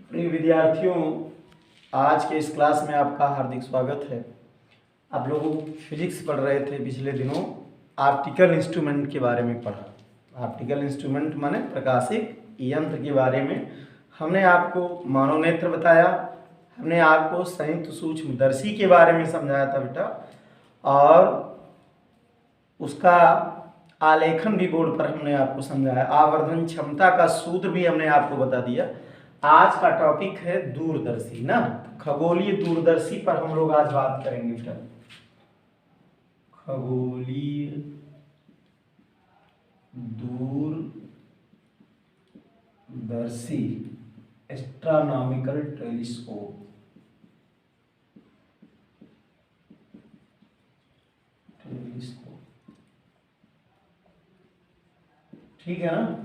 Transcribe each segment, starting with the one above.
प्रिय विद्यार्थियों, आज के इस क्लास में आपका हार्दिक स्वागत है। आप लोग फिजिक्स पढ़ रहे थे पिछले दिनों, ऑप्टिकल इंस्ट्रूमेंट के बारे में पढ़ा। ऑप्टिकल इंस्ट्रूमेंट माने प्रकाशिक यंत्र के बारे में हमने आपको मानोनेत्र बताया, हमने आपको संयुक्त सूक्ष्मदर्शी के बारे में समझाया था बेटा, और उसका आलेखन भी बोर्ड पर हमने आपको समझाया। आवर्धन क्षमता का सूत्र भी हमने आपको बता दिया। आज का टॉपिक है दूरदर्शी ना, खगोलीय दूरदर्शी पर हम लोग आज बात करेंगे बेटा। खगोलीय दूरदर्शी, एस्ट्रोनॉमिकल टेलीस्कोप। ठीक है ना,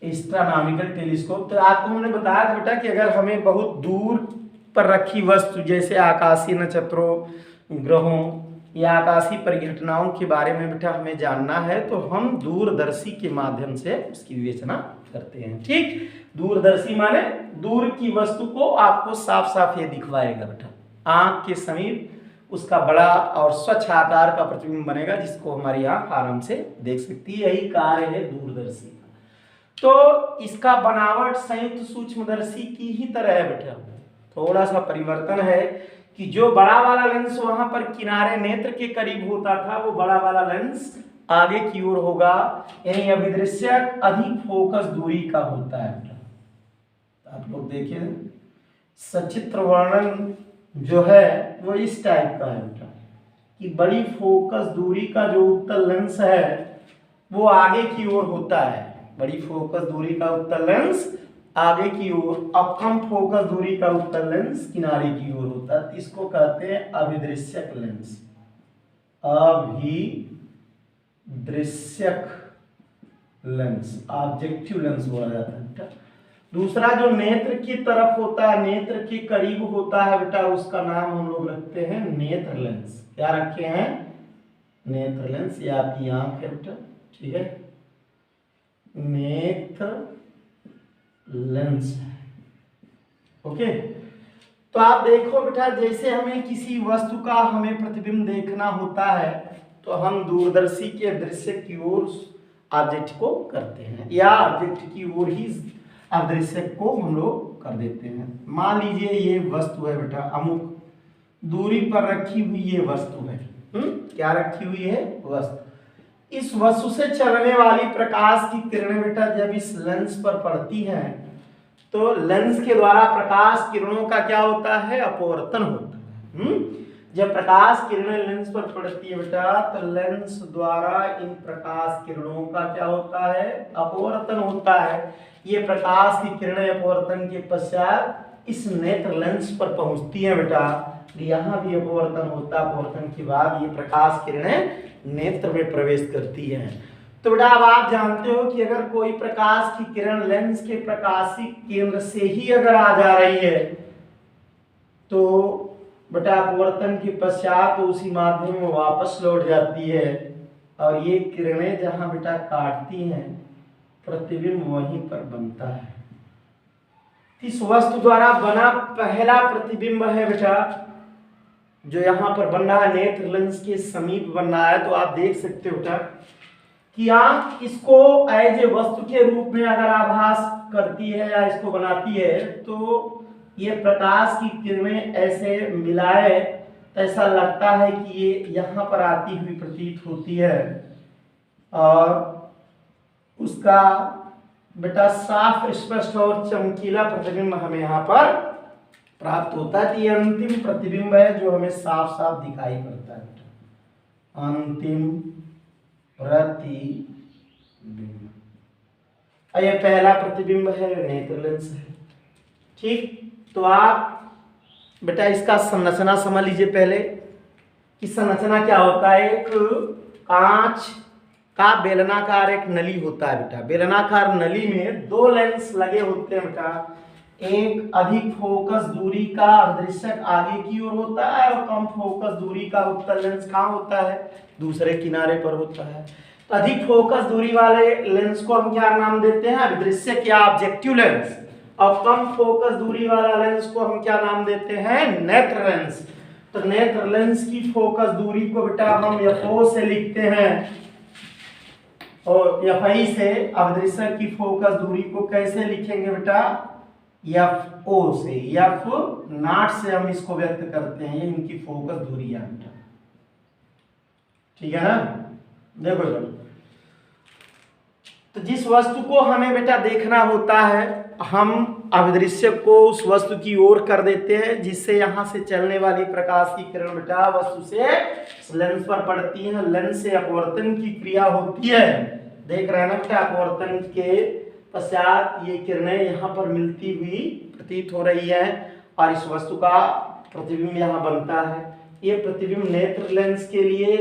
एस्ट्रोनॉमिकल टेलीस्कोप। तो आपको हमने बताया था बेटा कि अगर हमें बहुत दूर पर रखी वस्तु जैसे आकाशीय नक्षत्रों, ग्रहों या आकाशीय परिघटनाओं के बारे में बेटा हमें जानना है तो हम दूरदर्शी के माध्यम से उसकी विवेचना करते हैं। ठीक, दूरदर्शी माने दूर की वस्तु को आपको साफ साफ ये दिखवाएगा बेटा, आंख के समीप उसका बड़ा और स्वच्छ आकार का प्रतिबिंब बनेगा जिसको हमारी आंख आराम से देख सकती है। यही कार्य है दूरदर्शी का। तो इसका बनावट संयुक्त सूक्ष्मदर्शी की ही तरह है बेटा, थोड़ा सा परिवर्तन है कि जो बड़ा वाला लेंस वहां पर किनारे नेत्र के करीब होता था, वो बड़ा वाला लेंस आगे की ओर होगा, यानी अभिदृश्यक अधिक फोकस दूरी का होता है बेटा। आप लोग देखिए, सचित्र वर्णन जो है वो इस टाइप का है बेटा कि बड़ी फोकस दूरी का जो उत्तल लेंस है वो आगे की ओर होता है। बड़ी फोकस दूरी का उत्तल लेंस आगे की ओर, अब कम फोकस दूरी का उत्तल लेंस किनारे की ओर होता है। इसको कहते हैं अभिदृश्यक लेंस। अभिदृश्यक लेंस, ऑब्जेक्टिव लेंस बोला जाता है बेटा। दूसरा जो नेत्र की तरफ होता है, नेत्र के करीब होता है बेटा, उसका नाम हम लोग रखते हैं नेत्र लेंस। क्या रखे हैं? नेत्र लेंस। ये आपकी आंख है बेटा, ठीक है, नेत्र लेंस है। ओके, तो आप देखो बेटा, जैसे हमें किसी वस्तु का हमें प्रतिबिंब देखना होता है तो हम दूरदर्शी के दृश्य की ओर ऑब्जेक्ट को करते हैं, या ऑब्जेक्ट की ओर ही अदृश्य को हम लोग कर देते हैं। मान लीजिए ये वस्तु है बेटा, अमुक दूरी पर रखी हुई ये वस्तु है। क्या रखी हुई है? वस्तु। इस वस्तु से चलने वाली प्रकाश की किरणें बेटा जब इस लेंस पर पड़ती हैं तो लेंस के द्वारा प्रकाश किरणों का क्या होता है? अपवर्तन होता है। जब प्रकाश किरणें लेंस पर पड़ती है बेटा तो लेंस द्वारा इन प्रकाश किरणों का क्या होता है? अपवर्तन होता है। ये प्रकाश की किरणें अपवर्तन के पश्चात इस नेत्र लेंस पर पहुंचती हैं बेटा, यहाँ भी अपवर्तन होता है। अपवर्तन के बाद ये प्रकाश किरणें नेत्र में प्रवेश करती हैं। तो बेटा अब आप जानते हो कि अगर कोई प्रकाश की किरण लेंस के प्रकाशिक केंद्र से ही अगर आ जा रही है तो बेटा अपवर्तन के पश्चात उसी माध्यम में वापस लौट जाती है, और ये किरणें जहां बेटा काटती हैं प्रतिबिंब वहीं पर बनता है। इस वस्तु द्वारा बना पहला प्रतिबिंब है बेटा जो यहाँ पर बन रहा है, नेत्र लेंस के समीप बन रहा है। तो आप देख सकते हो बेटा कि आंख इसको एज ए वस्तु के रूप में अगर आभास करती है या इसको बनाती है तो ये प्रकाश की किरणें ऐसे मिलाए तो ऐसा लगता है कि ये यहाँ पर आती हुई प्रतीत होती है, और उसका बेटा साफ, स्पष्ट और चमकीला प्रतिबिंब हमें यहाँ पर प्राप्त होता है। तो ये अंतिम प्रतिबिंब है जो हमें साफ साफ दिखाई पड़ता है। अंतिम प्रतिबिंब, ये पहला प्रतिबिंब है, नेत्र लेंस है। ठीक, तो आप बेटा इसका संरचना समझ लीजिए पहले कि संरचना क्या होता है। एक कांच का बेलनाकार एक नली होता है बेटा। बेलनाकार नली में दो लेंस लगे होते हैं बेटा, एक अधिक फोकस दूरी का अदृश्यक आगे की ओर होता है और कम फोकस दूरी का उत्तल लेंस कहाँ होता है? दूसरे किनारे पर होता है। तो अधिक फोकस दूरी वाले लेंस को हम क्या नाम देते हैं? अभिदृश्यक या ऑब्जेक्टिव लेंस, और कम फोकस दूरी वाला लेंस को हम क्या नाम देते हैं, नेत्र लेंस। तो नेत्र लेंस की फोकस दूरी को बेटा हम FO से लिखते हैं और FI से। अवदृश्यक की फोकस दूरी को कैसे लिखेंगे बेटा, FO से, F नॉट से हम इसको व्यक्त करते हैं, ये इनकी फोकस दूरी है बेटा, ठीक है ना। देखो चलो, तो जिस वस्तु को हमें बेटा देखना होता है हम अभिदृश्य को उस वस्तु की ओर कर देते हैं, जिससे यहाँ से चलने वाली प्रकाश की किरण बेटा वस्तु से लेंस पर पड़ती है। लेंस से अपवर्तन की क्रिया होती है, देख रहे हैं ना बेटा। अपवर्तन के पश्चात ये किरणें यहाँ पर मिलती हुई प्रतीत हो रही है और इस वस्तु का प्रतिबिंब यहाँ बनता है। ये प्रतिबिंब नेत्र लेंस के लिए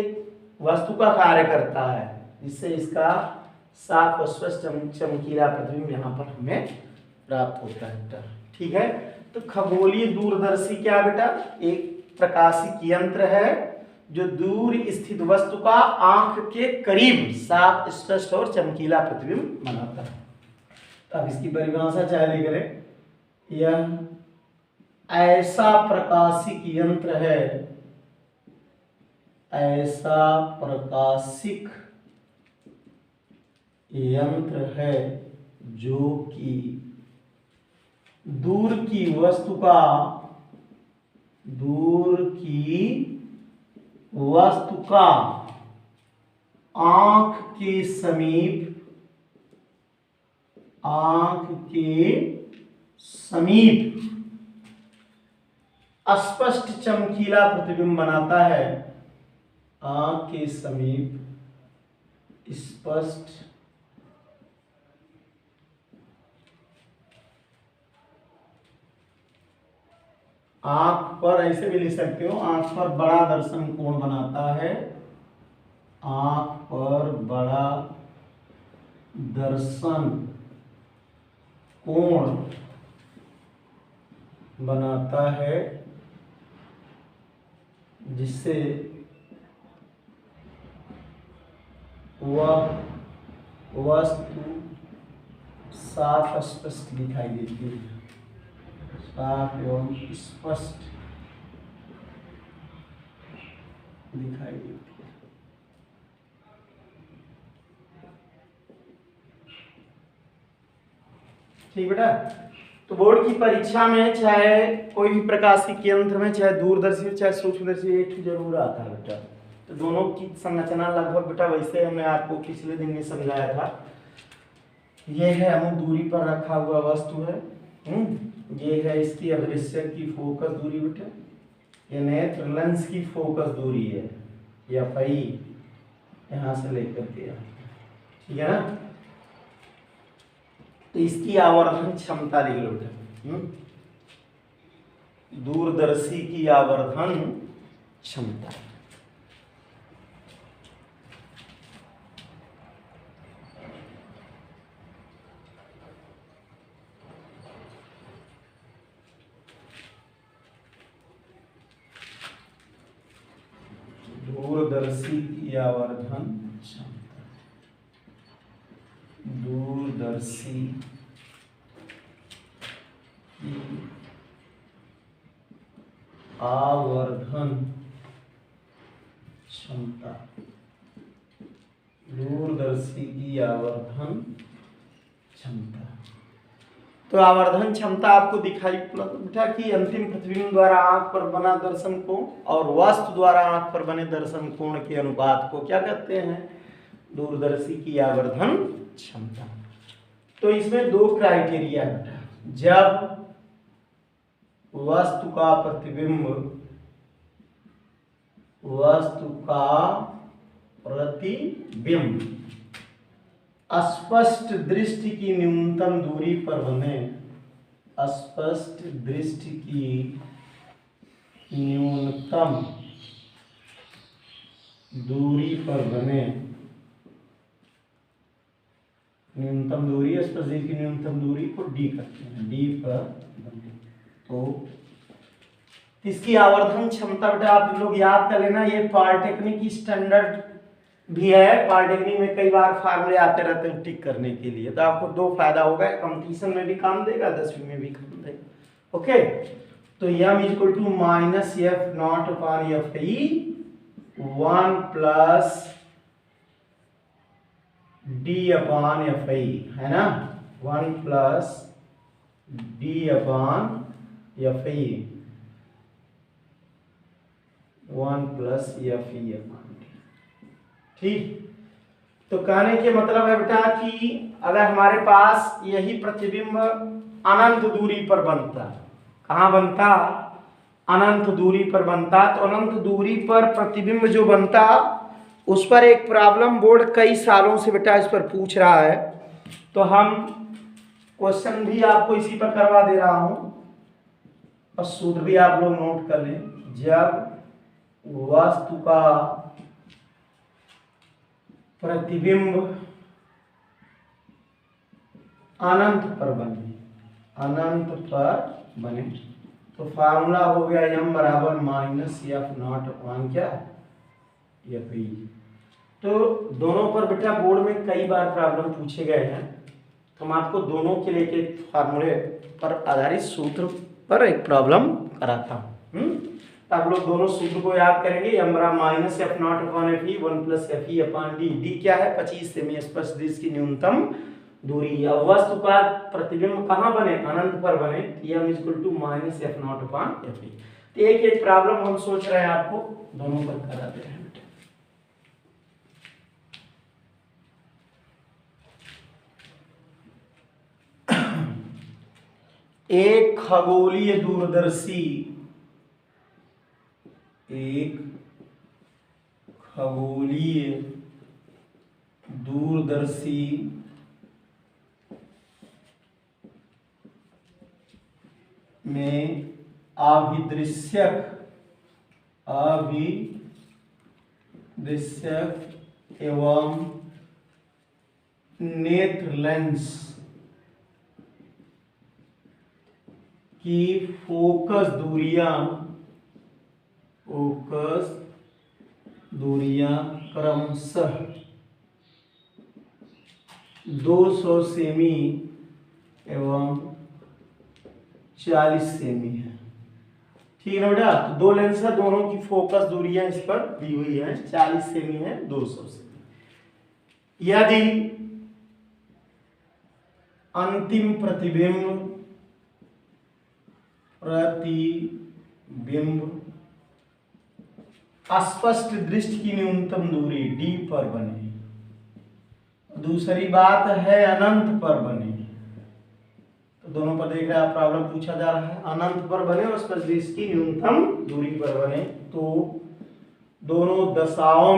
वस्तु का कार्य करता है, जिससे इसका साफ और स्पष्ट चमकीला प्रतिबिंब यहाँ पर हमें प्राप्त होता है बेटा, ठीक है। तो खगोलीय दूरदर्शी क्या बेटा, एक प्रकाशिक यंत्र है जो दूर स्थित वस्तु का आंख के करीब साफ स्पष्ट और चमकीला प्रतिबिंब बनाता है। तो अब इसकी परिभाषा चाहे करें, यह ऐसा प्रकाशिक यंत्र है, ऐसा प्रकाशिक यंत्र है जो कि दूर की वस्तु का आंख के समीप स्पष्ट चमकीला प्रतिबिंब बनाता है। आंख के समीप स्पष्ट आंख पर, ऐसे भी लिख सकते हो, आंख पर बड़ा दर्शन कोण बनाता है। आंख पर बड़ा दर्शन कोण बनाता है, जिससे वह वस्तु साफ स्पष्ट दिखाई देती है, साफ एवं स्पष्ट दिखाई देती है। ठीक बेटा। तो बोर्ड की परीक्षा में चाहे कोई भी प्रकाशिक यंत्र में, चाहे दूरदर्शी चाहे सूक्ष्मदर्शी, एक ही जरूर आता है बेटा। तो दोनों की संरचना लगभग बेटा वैसे हमने आपको पिछले दिन में समझाया था। ये है अमुक दूरी पर रखा हुआ वस्तु है, ये है इसकी अदृश्य की फोकस दूरी बेटा, ये नेत्र लेंस की फोकस दूरी है, या FI यहाँ से लेकर के, ठीक है ना। तो इसकी आवर्धन क्षमता लिख लो बेटा, दूरदर्शी की आवर्धन क्षमता। दूरदर्शी की आवर्धन क्षमता, दूरदर्शी की आवर्धन क्षमता, दूरदर्शी की आवर्धन क्षमता। तो आवर्धन क्षमता आपको दिखाई बेटा कि अंतिम प्रतिबिंब द्वारा आंख पर बना दर्शन कोण और वस्तु द्वारा आंख पर बने दर्शन कोण के अनुपात को क्या कहते हैं, दूरदर्शी की आवर्धन क्षमता। तो इसमें दो क्राइटेरिया है बेटा, जब वस्तु का प्रतिबिंब स्पष्ट दृष्टि की न्यूनतम दूरी पर बने, स्पष्ट दृष्टि की न्यूनतम दूरी पर बने, न्यूनतम दूरी, स्पष्ट दृष्टि की न्यूनतम दूरी को D करते हैं, D पर बने। तो इसकी आवर्धन क्षमता बेटा आप लोग याद कर लेना, ये पॉलिटेक्निक स्टैंडर्ड भी है, पॉलिटेक्निक में कई बार फार्मूले आते रहते हैं टिक करने के लिए, तो आपको दो फायदा होगा, कंपटीशन में भी काम देगा, 10वीं में भी काम देगा। ओके, तो m equal to minus f not upon f e 1 plus d upon f e, है ना, 1 plus d upon f e, 1 plus f e upon d. ठीक, तो कहने के मतलब है बेटा कि अगर हमारे पास यही प्रतिबिंब अनंत दूरी पर बनता, कहाँ बनता, अनंत दूरी पर बनता, तो अनंत दूरी पर प्रतिबिंब जो बनता उस पर एक प्रॉब्लम बोर्ड कई सालों से बेटा इस पर पूछ रहा है, तो हम क्वेश्चन भी आपको इसी पर करवा दे रहा हूं और सूत्र भी आप लोग नोट कर लें। जब वस्तु का प्रतिबिंब अनंत पर बने, अनंत पर बने, तो फार्मूला हो गया m बराबर माइनस एफ नॉट अपॉन क्या, एफ ई। तो दोनों पर बेटा बोर्ड में कई बार प्रॉब्लम पूछे गए हैं, तो हम आपको दोनों के लिए एक फार्मूले पर आधारित सूत्र पर एक प्रॉब्लम कराता हूँ। तो आप लोग दोनों सूत्र को याद करेंगे, m बराबर minus f not upon f e 1 plus f e upon D. D क्या है, 25 सेमी स्पर्श दिश की न्यूनतम दूरी। अब वस्तु का प्रतिबिंब कहाँ बने, अनंत पर बने, m equal to minus f not upon f e. तो एक प्रॉब्लम हम सोच रहे हैं आपको दोनों पर करा दे रहे हैं। एक खगोलीय दूरदर्शी, एक खगोलीय दूरदर्शी में अभिदृश्यक एवं नेत्र लेंस की फोकस दूरियां क्रमशः 200 सेमी एवं 40 सेमी है। ठीक है ना बेटा, तो दो लेंस है, दोनों की फोकस दूरियां इस पर दी हुई है, 40 सेमी है, 200 सेमी। यदि अंतिम प्रतिबिंब अस्पष्ट दृष्टि की न्यूनतम दूरी d पर बने, दूसरी बात है अनंत पर बने, तो दोनों पर देख रहे हैं आप प्रॉब्लम पूछा जा रहा है, अनंत पर बने और अस्पष्ट दृष्टि की न्यूनतम दूरी पर बने, तो दोनों दशाओं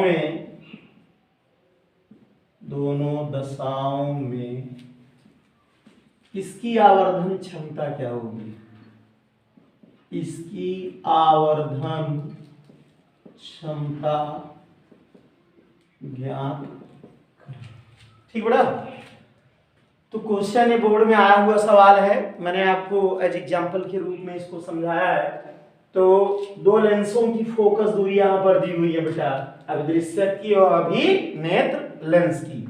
में इसकी आवर्धन क्षमता क्या होगी, इसकी आवर्धन क्षमता ज्ञात करें। ठीक बेटा, तो क्वेश्चन ये बोर्ड में आया हुआ सवाल है, मैंने आपको एज एग्जांपल के रूप में इसको समझाया है। तो दो लेंसों की फोकस दूरी यहाँ पर दी हुई है बेटा, अभिदृश्यक की और अभिनेत्र लेंस की।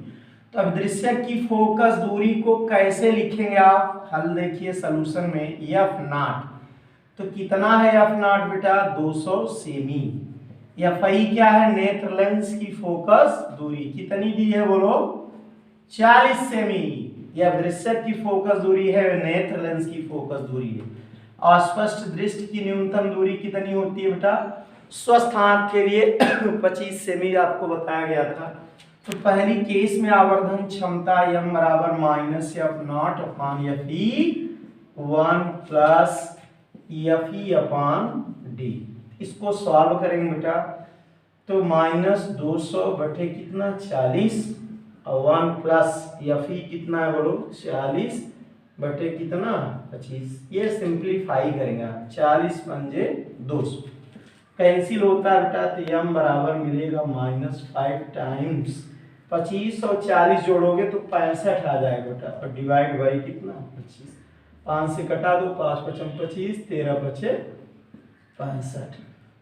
तो अभिदृश्यक की फोकस दूरी को कैसे लिखेंगे आप, हल देखिए सॉल्यूशन में, एफ नॉट, तो कितना है एफ नॉट बेटा, 200 सेमी। एफ आई क्या है, नेत्र लेंस की फोकस दूरी कितनी दी है बोलो, 40 सेमी। यह दृश्यक की फोकस दूरी है, नेत्र लेंस की फोकस दूरी है। अस्पष्ट दृष्टि की न्यूनतम दूरी कितनी होती है बेटा, स्वस्थ आंख के लिए 25 सेमी आपको बताया गया था। तो पहली केस में आवर्धन क्षमता m बराबर minus f not upon f e 1 plus f e upon D. इसको सॉल्व करेंगे बेटा, तो माइनस 200 बटे कितना 40 और 1 प्लस एफ ई कितना है बोलो 40 बटे कितना 25। ये सिंप्लीफाई करेंगे, 40 पंजे 200 कैंसिल होता है बेटा, तो m बराबर मिलेगा -5 टाइम्स 25 और 40 जोड़ोगे तो 65 आ जाएगा बेटा, और डिवाइड बाई कितना 25, 5 से कटा दो, 5 पचम 25, 13 बचे 65।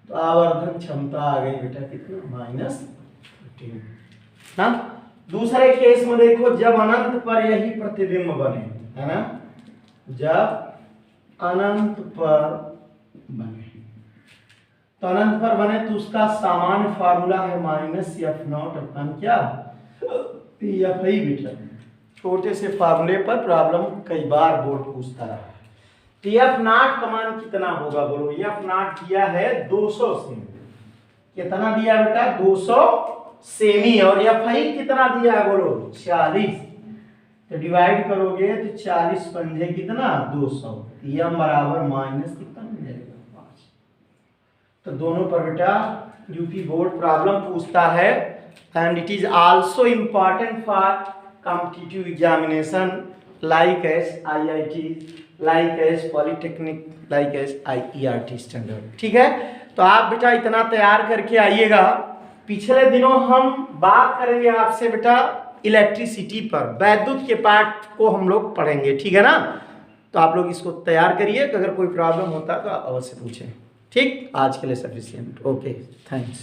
तो आवर्धन क्षमता आ गई बेटा कितना -15। ना। दूसरे केस में देखो, जब अनंत पर यही प्रतिबिंब बने, है ना, जब अनंत पर बने, तो अनंत पर बने तो उसका सामान्य फार्मूला है -f0 अपन क्या एफ आई बीटा। छोटे से फार्मूले पर प्रॉब्लम कई बार बोर्ड पूछता रहा। तो f0 का मान कितना होगा बोलो। f0 दिया है 200 सेमी। कितना दिया बेटा? 200 सेमी। और fi कितना दिया है बोलो? 40। तो डिवाइड करोगे तो 40 पंजे कितना? 200। m बराबर माइनस कितना मिल जाएगा? 5। तो दोनों पर बेटा यूपी बोर्ड प्रॉब्लम पूछता है। And it is also important for competitive examination like S IIT, like S polytechnic, like S IERT standard. ठीक है, तो आप बेटा इतना तैयार करके आइएगा। पिछले दिनों हम बात करेंगे आपसे बेटा इलेक्ट्रिसिटी पर, वैद्युत के पार्ट को हम लोग पढ़ेंगे। ठीक है ना, तो आप लोग इसको तैयार करिए। अगर कोई प्रॉब्लम होता है तो आप अवश्य पूछें। ठीक, आज के लिए सफिशिएंट। Okay, thanks.